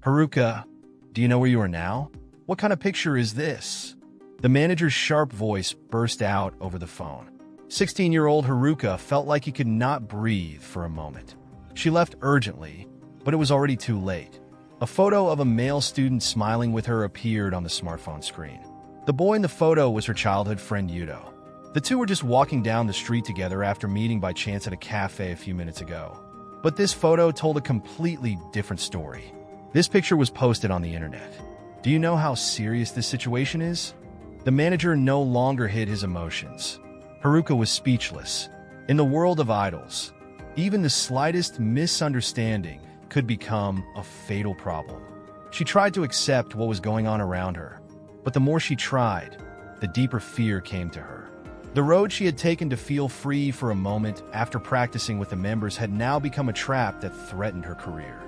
Haruka, do you know where you are now? What kind of picture is this? The manager's sharp voice burst out over the phone. 16-year-old Haruka felt like he could not breathe for a moment. She left urgently, but it was already too late. A photo of a male student smiling with her appeared on the smartphone screen. The boy in the photo was her childhood friend Yuto. The two were just walking down the street together after meeting by chance at a cafe a few minutes ago. But this photo told a completely different story. This picture was posted on the internet. Do you know how serious this situation is? The manager no longer hid his emotions. Haruka was speechless. In the world of idols, even the slightest misunderstanding could become a fatal problem. She tried to accept what was going on around her, but the more she tried, the deeper fear came to her. The road she had taken to feel free for a moment after practicing with the members had now become a trap that threatened her career.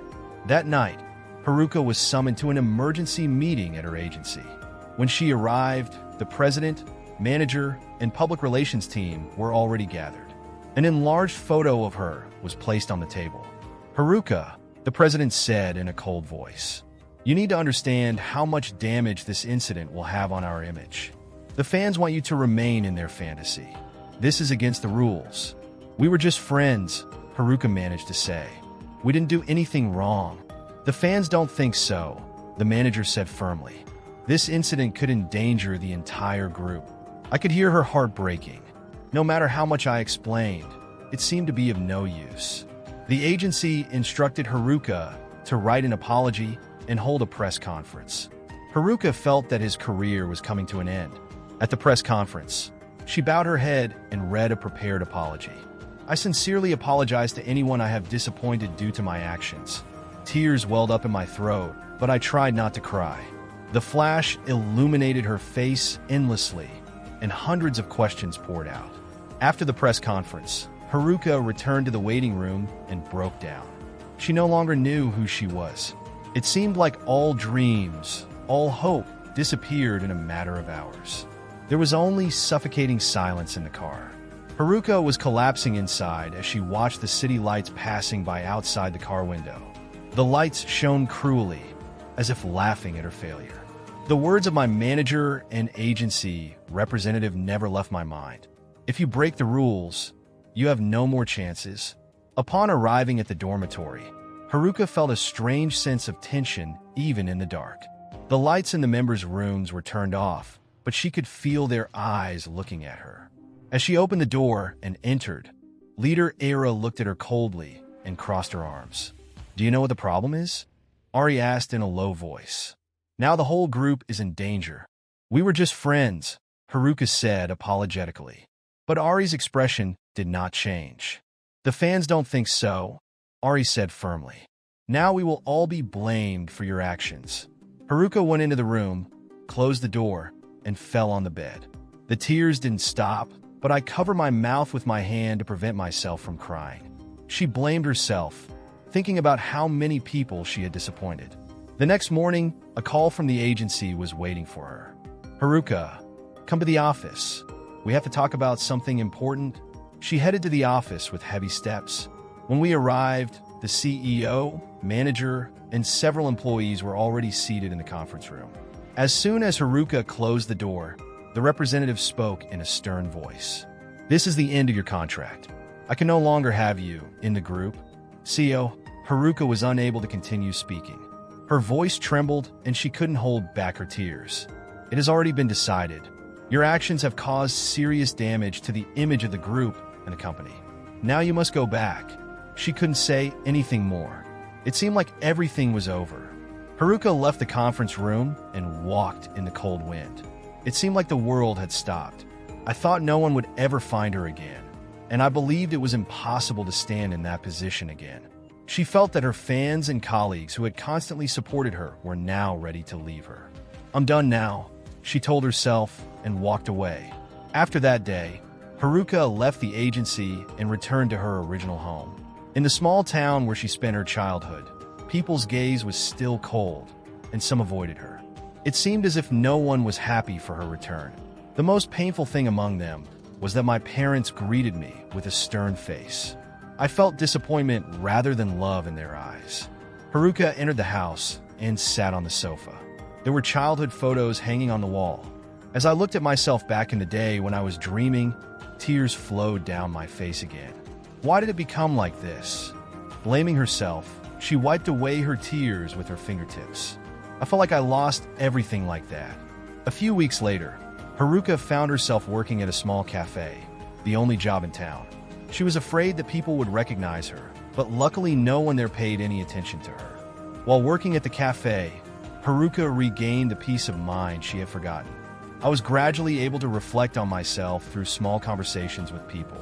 That night, Haruka was summoned to an emergency meeting at her agency. When she arrived, the president, manager, and public relations team were already gathered. An enlarged photo of her was placed on the table. "Haruka," the president said in a cold voice, "you need to understand how much damage this incident will have on our image. The fans want you to remain in their fantasy. This is against the rules." "We were just friends," Haruka managed to say. "We didn't do anything wrong." "The fans don't think so," the manager said firmly. "This incident could endanger the entire group." I could hear her heart breaking. No matter how much I explained, it seemed to be of no use. The agency instructed Haruka to write an apology and hold a press conference. Haruka felt that his career was coming to an end. At the press conference, she bowed her head and read a prepared apology. "I sincerely apologize to anyone I have disappointed due to my actions." Tears welled up in my throat, but I tried not to cry. The flash illuminated her face endlessly, and hundreds of questions poured out. After the press conference, Haruka returned to the waiting room and broke down. She no longer knew who she was. It seemed like all dreams, all hope, disappeared in a matter of hours. There was only suffocating silence in the car. Haruka was collapsing inside as she watched the city lights passing by outside the car window. The lights shone cruelly, as if laughing at her failure. The words of my manager and agency representative never left my mind. "If you break the rules, you have no more chances." Upon arriving at the dormitory, Haruka felt a strange sense of tension even in the dark. The lights in the members' rooms were turned off, but she could feel their eyes looking at her. As she opened the door and entered, Leader Era looked at her coldly and crossed her arms. "Do you know what the problem is?" Ari asked in a low voice. "Now the whole group is in danger." "We were just friends," Haruka said apologetically. But Ari's expression did not change. "The fans don't think so," Ari said firmly. "Now we will all be blamed for your actions." Haruka went into the room, closed the door, and fell on the bed. The tears didn't stop, but I covered my mouth with my hand to prevent myself from crying. She blamed herself, thinking about how many people she had disappointed. The next morning, a call from the agency was waiting for her. "Haruka, come to the office. We have to talk about something important." She headed to the office with heavy steps. When we arrived, the CEO, manager, and several employees were already seated in the conference room. As soon as Haruka closed the door, the representative spoke in a stern voice. "This is the end of your contract. I can no longer have you in the group." CEO, Haruka was unable to continue speaking. Her voice trembled and she couldn't hold back her tears. "It has already been decided. Your actions have caused serious damage to the image of the group and the company. Now you must go back." She couldn't say anything more. It seemed like everything was over. Haruka left the conference room and walked in the cold wind. It seemed like the world had stopped. I thought no one would ever find her again, and I believed it was impossible to stand in that position again. She felt that her fans and colleagues who had constantly supported her were now ready to leave her. "I'm done now," she told herself and walked away. After that day, Haruka left the agency and returned to her original home. In the small town where she spent her childhood, people's gaze was still cold, and some avoided her. It seemed as if no one was happy for her return. The most painful thing among them was that my parents greeted me with a stern face. I felt disappointment rather than love in their eyes. Haruka entered the house, and sat on the sofa. There were childhood photos hanging on the wall. As I looked at myself back in the day when I was dreaming, tears flowed down my face again. Why did it become like this? Blaming herself, she wiped away her tears with her fingertips. I felt like I lost everything like that. A few weeks later, Haruka found herself working at a small cafe, the only job in town. She was afraid that people would recognize her, but luckily no one there paid any attention to her. While working at the cafe, Haruka regained the peace of mind she had forgotten. I was gradually able to reflect on myself through small conversations with people.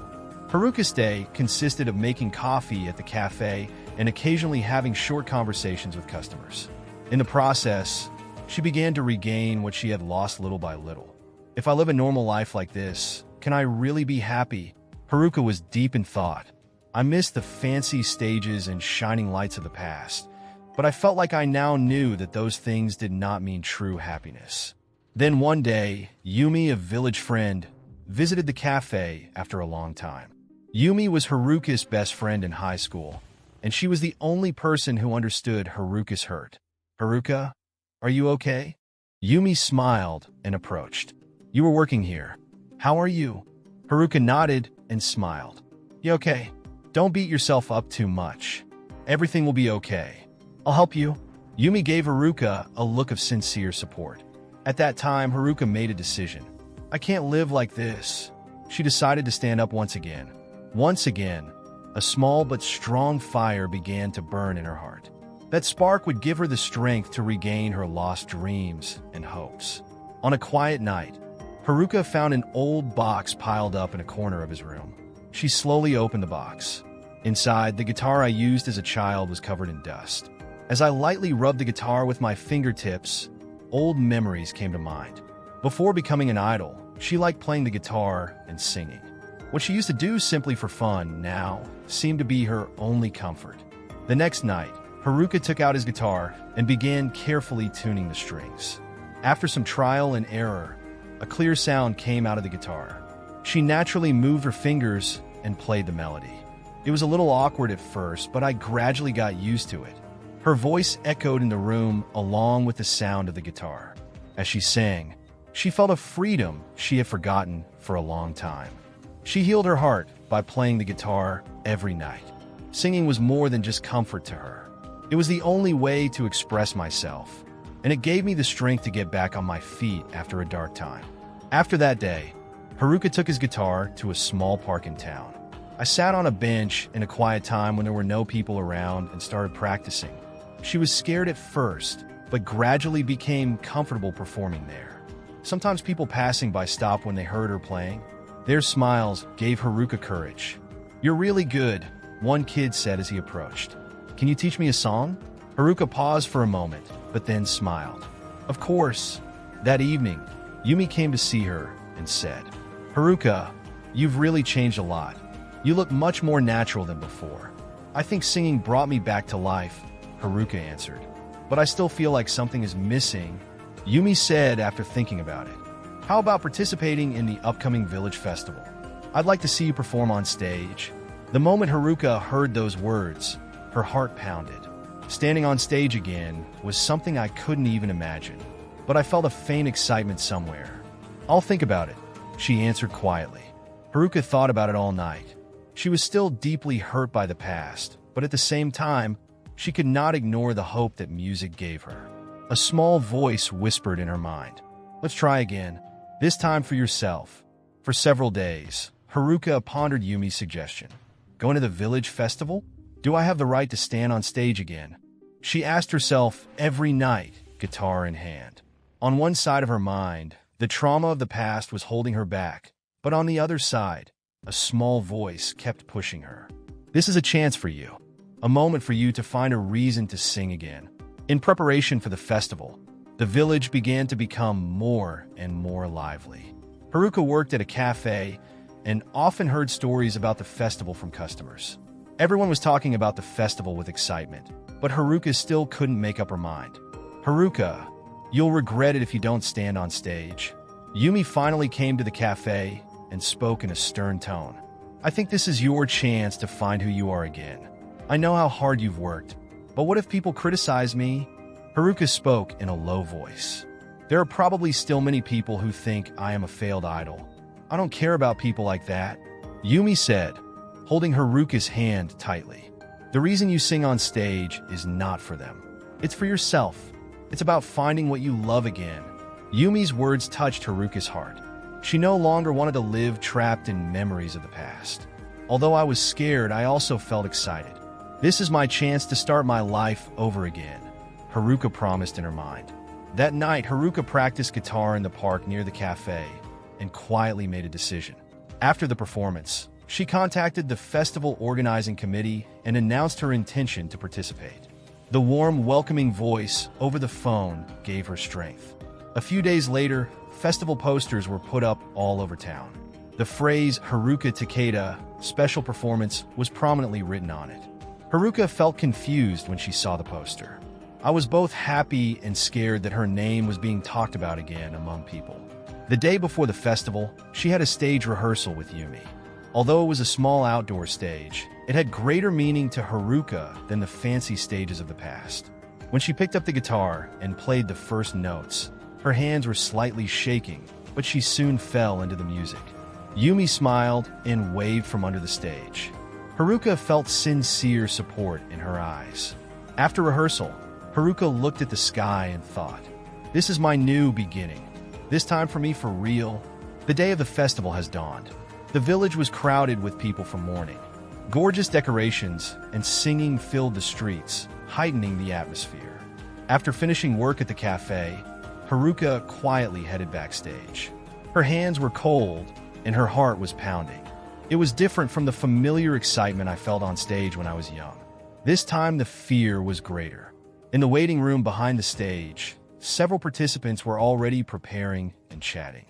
Haruka's day consisted of making coffee at the cafe and occasionally having short conversations with customers. In the process, she began to regain what she had lost little by little. If I live a normal life like this, can I really be happy? Haruka was deep in thought. I missed the fancy stages and shining lights of the past, but I felt like I now knew that those things did not mean true happiness. Then one day, Yumi, a village friend, visited the cafe after a long time. Yumi was Haruka's best friend in high school, and she was the only person who understood Haruka's hurt. "Haruka, are you okay?" Yumi smiled and approached. "You were working here. How are you?" Haruka nodded and smiled. "You okay? Don't beat yourself up too much. Everything will be okay. I'll help you." Yumi gave Haruka a look of sincere support. At that time, Haruka made a decision. I can't live like this. She decided to stand up once again. Once again, a small but strong fire began to burn in her heart. That spark would give her the strength to regain her lost dreams and hopes. On a quiet night, Haruka found an old box piled up in a corner of his room. She slowly opened the box. Inside, the guitar I used as a child was covered in dust. As I lightly rubbed the guitar with my fingertips, old memories came to mind. Before becoming an idol, she liked playing the guitar and singing. What she used to do simply for fun now seemed to be her only comfort. The next night, Haruka took out his guitar and began carefully tuning the strings. After some trial and error, a clear sound came out of the guitar. She naturally moved her fingers and played the melody. It was a little awkward at first, but I gradually got used to it. Her voice echoed in the room along with the sound of the guitar. As she sang, she felt a freedom she had forgotten for a long time. She healed her heart by playing the guitar every night. Singing was more than just comfort to her. It was the only way to express myself, and it gave me the strength to get back on my feet after a dark time. After that day, Haruka took his guitar to a small park in town. I sat on a bench in a quiet time when there were no people around and started practicing. She was scared at first, but gradually became comfortable performing there. Sometimes people passing by stopped when they heard her playing. Their smiles gave Haruka courage. "You're really good," one kid said as he approached. "Can you teach me a song?" Haruka paused for a moment, but then smiled. "Of course." That evening, Yumi came to see her and said, "Haruka, you've really changed a lot. You look much more natural than before." "I think singing brought me back to life," Haruka answered. "But I still feel like something is missing," Yumi said after thinking about it. "How about participating in the upcoming village festival? I'd like to see you perform on stage." The moment Haruka heard those words, her heart pounded. Standing on stage again was something I couldn't even imagine, but I felt a faint excitement somewhere. "I'll think about it," she answered quietly. Haruka thought about it all night. She was still deeply hurt by the past, but at the same time, she could not ignore the hope that music gave her. A small voice whispered in her mind, "Let's try again, this time for yourself." For several days, Haruka pondered Yumi's suggestion. Going to the village festival? Do I have the right to stand on stage again? She asked herself every night, guitar in hand. On one side of her mind, the trauma of the past was holding her back, but on the other side, a small voice kept pushing her. This is a chance for you, a moment for you to find a reason to sing again. In preparation for the festival, the village began to become more and more lively. Haruka worked at a cafe and often heard stories about the festival from customers. Everyone was talking about the festival with excitement, but Haruka still couldn't make up her mind. "Haruka, you'll regret it if you don't stand on stage." Yumi finally came to the cafe and spoke in a stern tone. "I think this is your chance to find who you are again. I know how hard you've worked, but what if people criticize me?" Haruka spoke in a low voice. There are probably still many people who think I am a failed idol. I don't care about people like that, Yumi said, holding Haruka's hand tightly. The reason you sing on stage is not for them. It's for yourself. It's about finding what you love again. Yumi's words touched Haruka's heart. She no longer wanted to live trapped in memories of the past. Although I was scared, I also felt excited. This is my chance to start my life over again, Haruka promised in her mind. That night, Haruka practiced guitar in the park near the cafe and quietly made a decision. After the performance, she contacted the festival organizing committee and announced her intention to participate. The warm, welcoming voice over the phone gave her strength. A few days later, festival posters were put up all over town. The phrase Haruka Takeda special performance was prominently written on it. Haruka felt confused when she saw the poster. I was both happy and scared that her name was being talked about again among people. The day before the festival, she had a stage rehearsal with Yumi. Although it was a small outdoor stage, it had greater meaning to Haruka than the fancy stages of the past. When she picked up the guitar and played the first notes, her hands were slightly shaking, but she soon fell into the music. Yumi smiled and waved from under the stage. Haruka felt sincere support in her eyes. After rehearsal, Haruka looked at the sky and thought, "This is my new beginning. This time for me for real." The day of the festival has dawned. The village was crowded with people from mourning. Gorgeous decorations and singing filled the streets, heightening the atmosphere. After finishing work at the cafe, Haruka quietly headed backstage. Her hands were cold and her heart was pounding. It was different from the familiar excitement I felt on stage when I was young. This time the fear was greater. In the waiting room behind the stage, several participants were already preparing and chatting.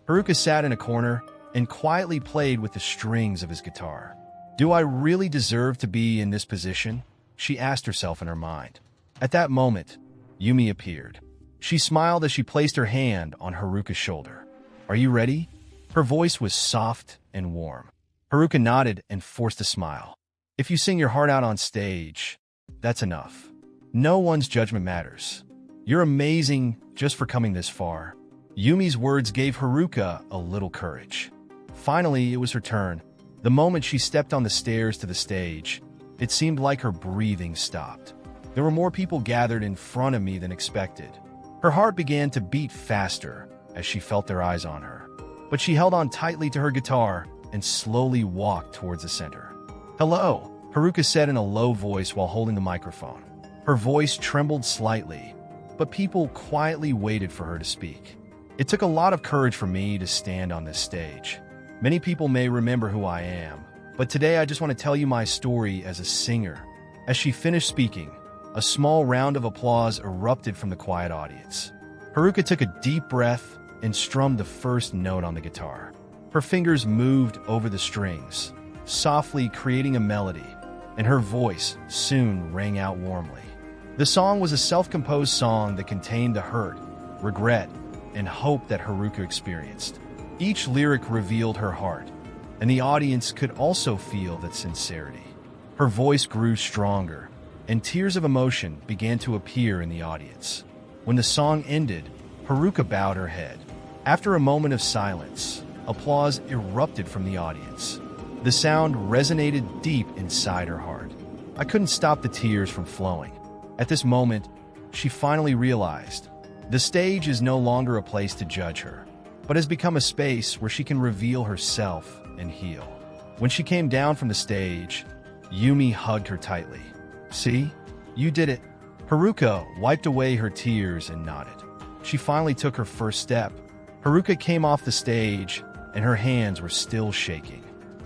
Haruka sat in a corner and quietly played with the strings of his guitar. "Do I really deserve to be in this position?" she asked herself in her mind. At that moment, Yumi appeared. She smiled as she placed her hand on Haruka's shoulder. "Are you ready?" Her voice was soft and warm. Haruka nodded and forced a smile. "If you sing your heart out on stage, that's enough. No one's judgment matters. You're amazing just for coming this far." Yumi's words gave Haruka a little courage. Finally, it was her turn. The moment she stepped on the stairs to the stage, it seemed like her breathing stopped. There were more people gathered in front of me than expected. Her heart began to beat faster as she felt their eyes on her. But she held on tightly to her guitar and slowly walked towards the center. "Hello," Haruka said in a low voice while holding the microphone. Her voice trembled slightly, but people quietly waited for her to speak. "It took a lot of courage for me to stand on this stage. Many people may remember who I am, but today I just want to tell you my story as a singer." As she finished speaking, a small round of applause erupted from the quiet audience. Haruka took a deep breath and strummed the first note on the guitar. Her fingers moved over the strings, softly creating a melody, and her voice soon rang out warmly. The song was a self-composed song that contained the hurt, regret, and hope that Haruka experienced. Each lyric revealed her heart, and the audience could also feel that sincerity. Her voice grew stronger, and tears of emotion began to appear in the audience. When the song ended, Haruka bowed her head. After a moment of silence, applause erupted from the audience. The sound resonated deep inside her heart. I couldn't stop the tears from flowing. At this moment, she finally realized the stage is no longer a place to judge her, but has become a space where she can reveal herself and heal. When she came down from the stage, Yumi hugged her tightly. "See? You did it." Haruka wiped away her tears and nodded. She finally took her first step. Haruka came off the stage, and her hands were still shaking.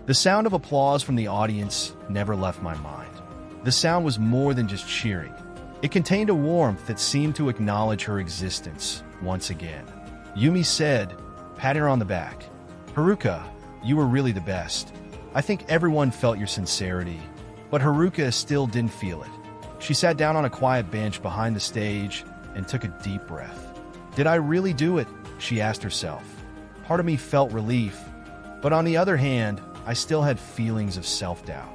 The sound of applause from the audience never left my mind. The sound was more than just cheering. It contained a warmth that seemed to acknowledge her existence once again. Yumi said, patting her on the back, "Haruka, you were really the best. I think everyone felt your sincerity, but Haruka still didn't feel it." She sat down on a quiet bench behind the stage and took a deep breath. "Did I really do it?" she asked herself. Part of me felt relief, but on the other hand, I still had feelings of self-doubt.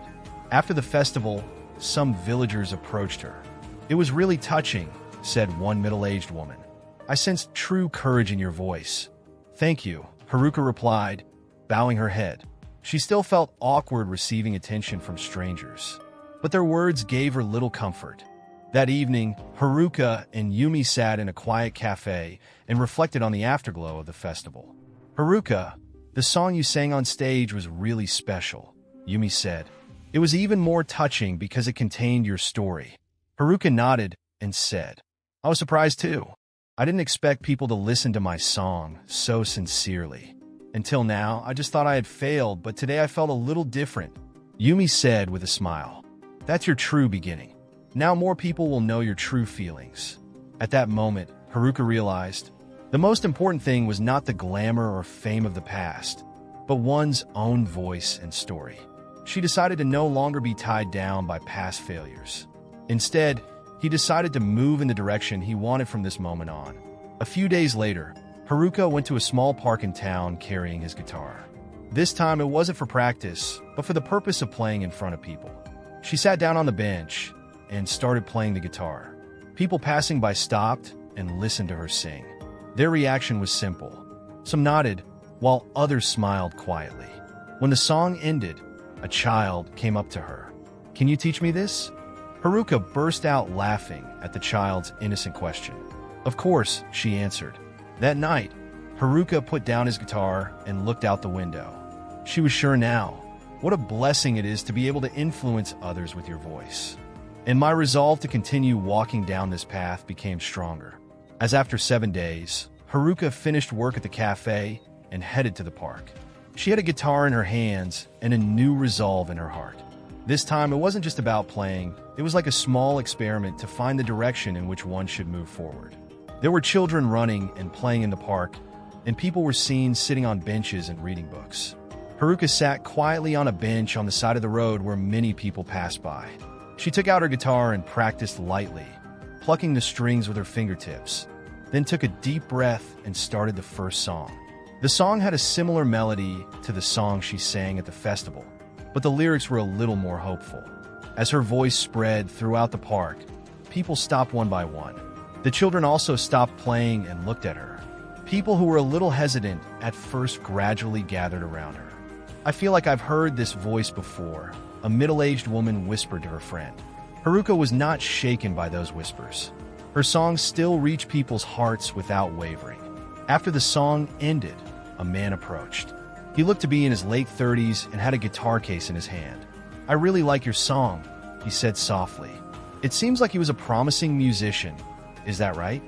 After the festival, some villagers approached her. It was really touching, said one middle-aged woman. "I sensed true courage in your voice." "Thank you," Haruka replied, bowing her head. She still felt awkward receiving attention from strangers, but their words gave her little comfort. That evening, Haruka and Yumi sat in a quiet cafe and reflected on the afterglow of the festival. "Haruka, the song you sang on stage was really special," Yumi said. "It was even more touching because it contained your story." Haruka nodded and said, "I was surprised too. I didn't expect people to listen to my song so sincerely. Until now, I just thought I had failed, but today I felt a little different," Yumi said with a smile. "That's your true beginning. Now more people will know your true feelings." At that moment, Haruka realized the most important thing was not the glamour or fame of the past, but one's own voice and story. She decided to no longer be tied down by past failures. Instead, he decided to move in the direction he wanted from this moment on. A few days later, Haruka went to a small park in town carrying his guitar. This time it wasn't for practice, but for the purpose of playing in front of people. She sat down on the bench and started playing the guitar. People passing by stopped and listened to her sing. Their reaction was simple. Some nodded, while others smiled quietly. When the song ended, a child came up to her. "Can you teach me this?" Haruka burst out laughing at the child's innocent question. "Of course," she answered. That night, Haruka put down his guitar and looked out the window. She was sure now, what a blessing it is to be able to influence others with your voice. And my resolve to continue walking down this path became stronger. As after 7 days, Haruka finished work at the cafe and headed to the park. She had a guitar in her hands and a new resolve in her heart. This time, it wasn't just about playing, it was like a small experiment to find the direction in which one should move forward. There were children running and playing in the park, and people were seen sitting on benches and reading books. Haruka sat quietly on a bench on the side of the road where many people passed by. She took out her guitar and practiced lightly, plucking the strings with her fingertips, then took a deep breath and started the first song. The song had a similar melody to the song she sang at the festival, but the lyrics were a little more hopeful. As her voice spread throughout the park, people stopped one by one. The children also stopped playing and looked at her. People who were a little hesitant at first gradually gathered around her. "I feel like I've heard this voice before," a middle-aged woman whispered to her friend. Haruka was not shaken by those whispers. Her song still reached people's hearts without wavering. After the song ended, a man approached. He looked to be in his late 30s and had a guitar case in his hand. "I really like your song," he said softly. It seems like he was a promising musician. "Is that right?"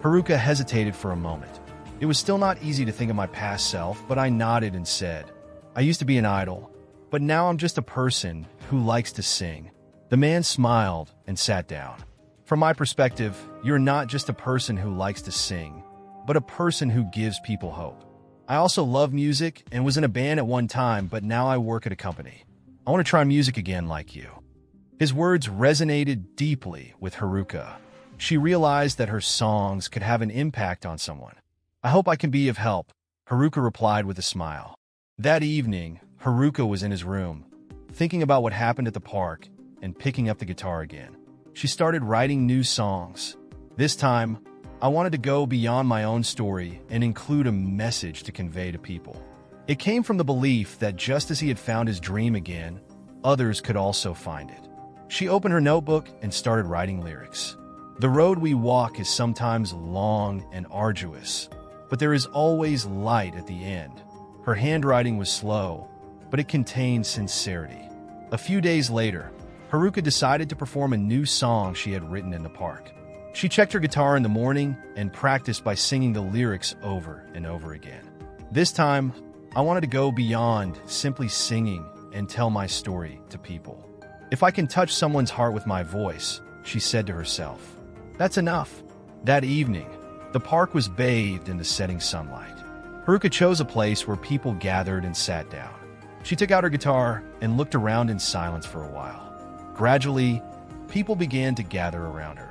Haruka hesitated for a moment. It was still not easy to think of my past self, but I nodded and said, "I used to be an idol, but now I'm just a person who likes to sing." The man smiled and sat down. "From my perspective, you're not just a person who likes to sing, but a person who gives people hope. I also love music and was in a band at one time, but now I work at a company. I want to try music again like you." His words resonated deeply with Haruka. She realized that her songs could have an impact on someone. "I hope I can be of help," Haruka replied with a smile. That evening, Haruka was in his room, thinking about what happened at the park and picking up the guitar again. She started writing new songs. This time, I wanted to go beyond my own story and include a message to convey to people. It came from the belief that just as he had found his dream again, others could also find it. She opened her notebook and started writing lyrics. "The road we walk is sometimes long and arduous, but there is always light at the end." Her handwriting was slow, but it contained sincerity. A few days later, Haruka decided to perform a new song she had written in the park. She checked her guitar in the morning and practiced by singing the lyrics over and over again. This time, I wanted to go beyond simply singing and tell my story to people. "If I can touch someone's heart with my voice," she said to herself, "that's enough." That evening, the park was bathed in the setting sunlight. Haruka chose a place where people gathered and sat down. She took out her guitar and looked around in silence for a while. Gradually, people began to gather around her.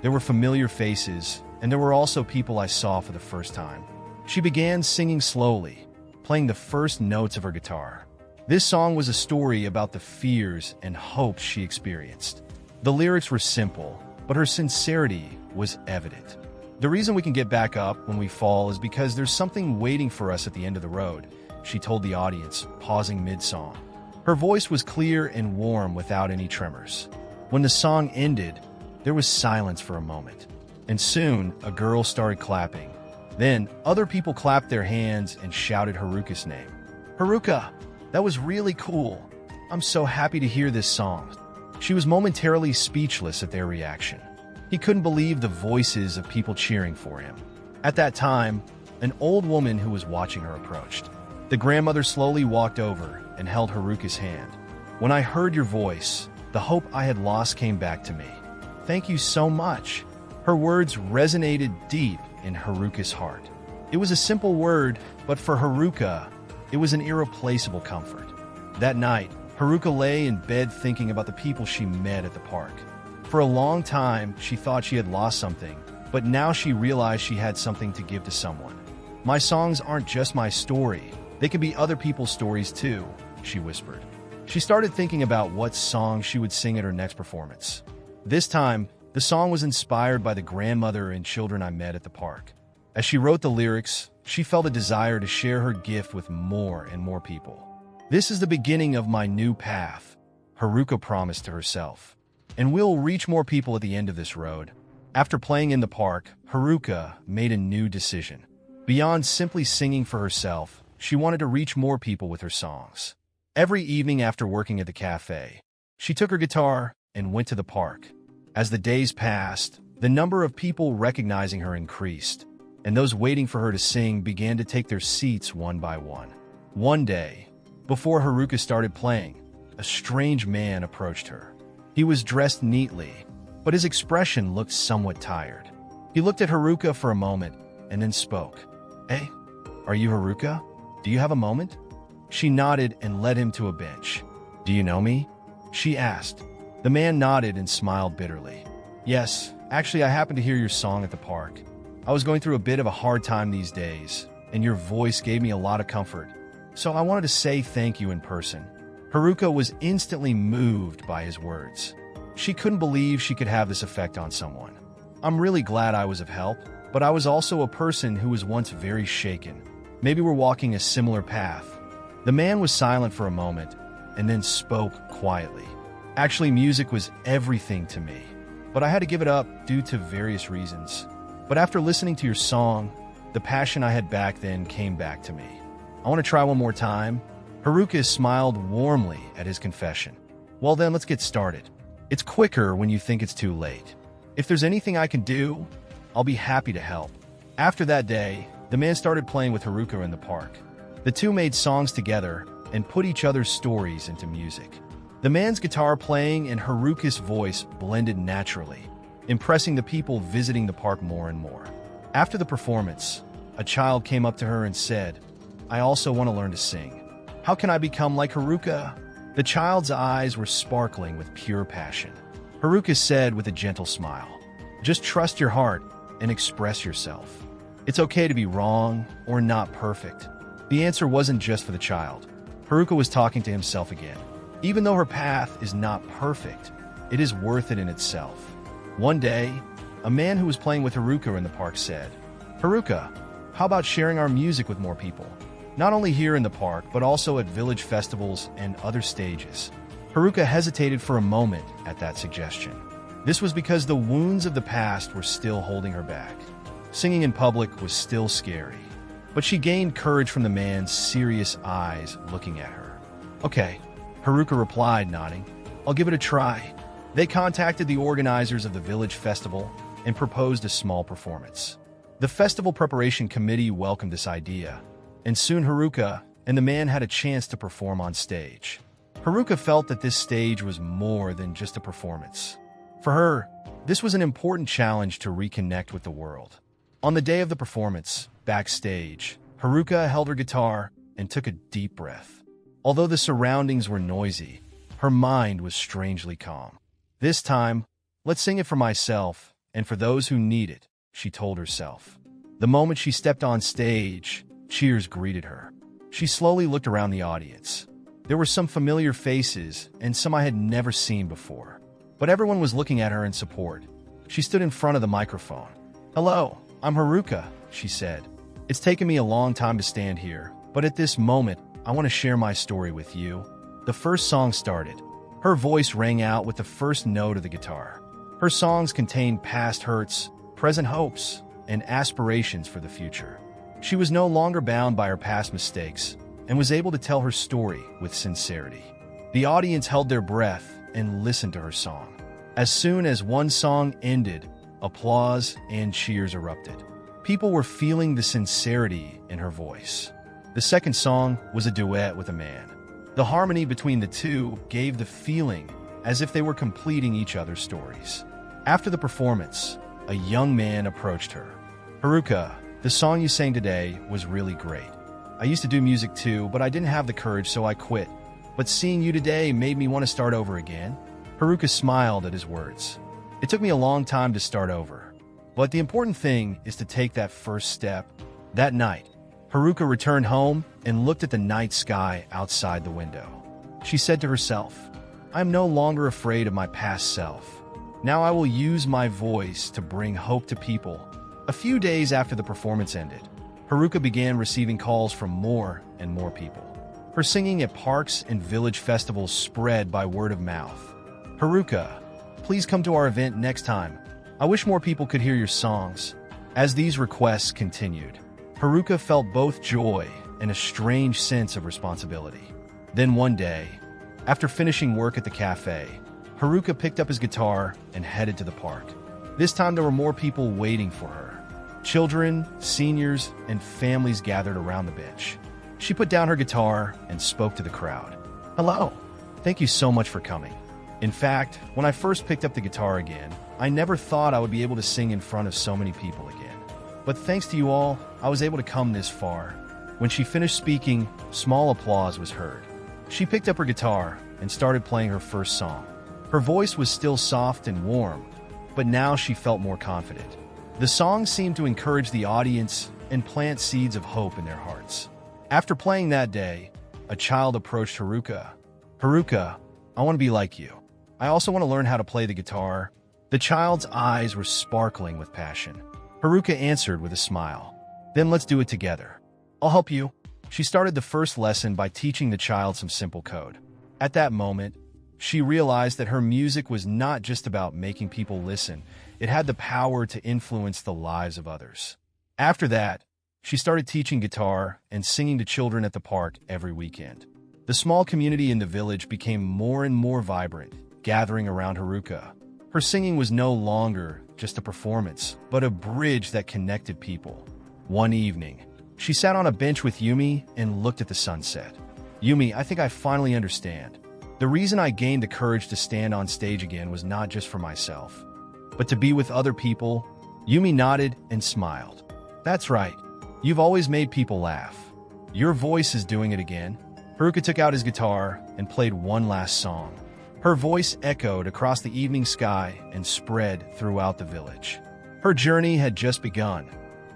There were familiar faces, and there were also people I saw for the first time. She began singing slowly, playing the first notes of her guitar. This song was a story about the fears and hopes she experienced. The lyrics were simple, but her sincerity was evident. The reason we can get back up when we fall is because there's something waiting for us at the end of the road, she told the audience, pausing mid-song. Her voice was clear and warm without any tremors. When the song ended, there was silence for a moment, and soon a girl started clapping. Then other people clapped their hands and shouted Haruka's name. "Haruka, that was really cool. I'm so happy to hear this song." She was momentarily speechless at their reaction. He couldn't believe the voices of people cheering for him. At that time, an old woman who was watching her approached. The grandmother slowly walked over and held Haruka's hand. "When I heard your voice, the hope I had lost came back to me. Thank you so much." Her words resonated deep in Haruka's heart. It was a simple word, but for Haruka, it was an irreplaceable comfort. That night, Haruka lay in bed thinking about the people she met at the park. For a long time, she thought she had lost something, but now she realized she had something to give to someone. "My songs aren't just my story. They can be other people's stories too," she whispered. She started thinking about what song she would sing at her next performance. This time, the song was inspired by the grandmother and children I met at the park. As she wrote the lyrics, she felt a desire to share her gift with more and more people. "This is the beginning of my new path," Haruka promised to herself. "And we'll reach more people at the end of this road." After playing in the park, Haruka made a new decision. Beyond simply singing for herself, she wanted to reach more people with her songs. Every evening after working at the cafe, she took her guitar and went to the park. As the days passed, the number of people recognizing her increased, and those waiting for her to sing began to take their seats one by one. One day, before Haruka started playing, a strange man approached her. He was dressed neatly, but his expression looked somewhat tired. He looked at Haruka for a moment and then spoke. "Hey, are you Haruka? Do you have a moment?" She nodded and led him to a bench. "Do you know me?" she asked. The man nodded and smiled bitterly. "Yes, actually I happened to hear your song at the park. I was going through a bit of a hard time these days, and your voice gave me a lot of comfort. So I wanted to say thank you in person." Haruka was instantly moved by his words. She couldn't believe she could have this effect on someone. "I'm really glad I was of help, but I was also a person who was once very shaken. Maybe we're walking a similar path." The man was silent for a moment and then spoke quietly. "Actually, music was everything to me, but I had to give it up due to various reasons. But after listening to your song, the passion I had back then came back to me. I want to try one more time." Haruka smiled warmly at his confession. "Well then, let's get started. It's quicker when you think it's too late. If there's anything I can do, I'll be happy to help." After that day, the man started playing with Haruka in the park. The two made songs together and put each other's stories into music. The man's guitar playing and Haruka's voice blended naturally, impressing the people visiting the park more and more. After the performance, a child came up to her and said, "I also want to learn to sing. How can I become like Haruka?" The child's eyes were sparkling with pure passion. Haruka said with a gentle smile, "Just trust your heart and express yourself. It's okay to be wrong or not perfect." The answer wasn't just for the child. Haruka was talking to himself again. Even though her path is not perfect, it is worth it in itself. One day, a man who was playing with Haruka in the park said, "Haruka, how about sharing our music with more people? Not only here in the park, but also at village festivals and other stages." Haruka hesitated for a moment at that suggestion. This was because the wounds of the past were still holding her back. Singing in public was still scary. But she gained courage from the man's serious eyes looking at her. "Okay," Haruka replied, nodding. "I'll give it a try." They contacted the organizers of the village festival and proposed a small performance. The festival preparation committee welcomed this idea, and soon Haruka and the man had a chance to perform on stage. Haruka felt that this stage was more than just a performance. For her, this was an important challenge to reconnect with the world. On the day of the performance, backstage, Haruka held her guitar and took a deep breath. Although the surroundings were noisy, her mind was strangely calm. "This time, let's sing it for myself and for those who need it," she told herself. The moment she stepped on stage, cheers greeted her. She slowly looked around the audience. There were some familiar faces and some I had never seen before. But everyone was looking at her in support. She stood in front of the microphone. "Hello, I'm Haruka," she said. "It's taken me a long time to stand here, but at this moment, I want to share my story with you." The first song started. Her voice rang out with the first note of the guitar. Her songs contained past hurts, present hopes, and aspirations for the future. She was no longer bound by her past mistakes and was able to tell her story with sincerity. The audience held their breath and listened to her song. As soon as one song ended, applause and cheers erupted. People were feeling the sincerity in her voice. The second song was a duet with a man. The harmony between the two gave the feeling as if they were completing each other's stories. After the performance, a young man approached her. "Haruka, the song you sang today was really great. I used to do music too, but I didn't have the courage, so I quit. But seeing you today made me want to start over again." Haruka smiled at his words. "It took me a long time to start over, but the important thing is to take that first step." That night, Haruka returned home and looked at the night sky outside the window. She said to herself, "I am no longer afraid of my past self. Now I will use my voice to bring hope to people." A few days after the performance ended, Haruka began receiving calls from more and more people. Her singing at parks and village festivals spread by word of mouth. "Haruka, please come to our event next time. I wish more people could hear your songs." As these requests continued, Haruka felt both joy and a strange sense of responsibility. Then one day, after finishing work at the cafe, Haruka picked up his guitar and headed to the park. This time there were more people waiting for her. Children, seniors, and families gathered around the bench. She put down her guitar and spoke to the crowd. "Hello. Thank you so much for coming. In fact, when I first picked up the guitar again, I never thought I would be able to sing in front of so many people again. But thanks to you all, I was able to come this far." When she finished speaking, small applause was heard. She picked up her guitar and started playing her first song. Her voice was still soft and warm, but now she felt more confident. The song seemed to encourage the audience and plant seeds of hope in their hearts. After playing that day, a child approached Haruka. "Haruka, I want to be like you. I also want to learn how to play the guitar." The child's eyes were sparkling with passion. Haruka answered with a smile. "Then let's do it together. I'll help you." She started the first lesson by teaching the child some simple code. At that moment, she realized that her music was not just about making people listen. It had the power to influence the lives of others. After that, she started teaching guitar and singing to children at the park every weekend. The small community in the village became more and more vibrant, gathering around Haruka. Her singing was no longer just a performance, but a bridge that connected people. One evening, she sat on a bench with Yumi and looked at the sunset. "Yumi, I think I finally understand. The reason I gained the courage to stand on stage again was not just for myself, but to be with other people." Yumi nodded and smiled. "That's right. You've always made people laugh. Your voice is doing it again." Haruka took out his guitar and played one last song. Her voice echoed across the evening sky and spread throughout the village. Her journey had just begun,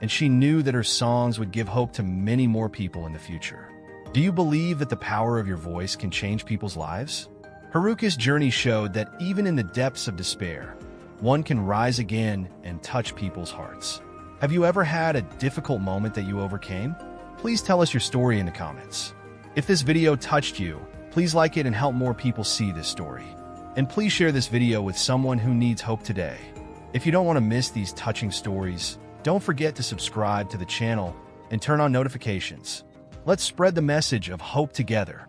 and she knew that her songs would give hope to many more people in the future. Do you believe that the power of your voice can change people's lives? Haruka's journey showed that even in the depths of despair, one can rise again and touch people's hearts. Have you ever had a difficult moment that you overcame? Please tell us your story in the comments. If this video touched you, please like it and help more people see this story. And please share this video with someone who needs hope today. If you don't want to miss these touching stories, don't forget to subscribe to the channel and turn on notifications. Let's spread the message of hope together.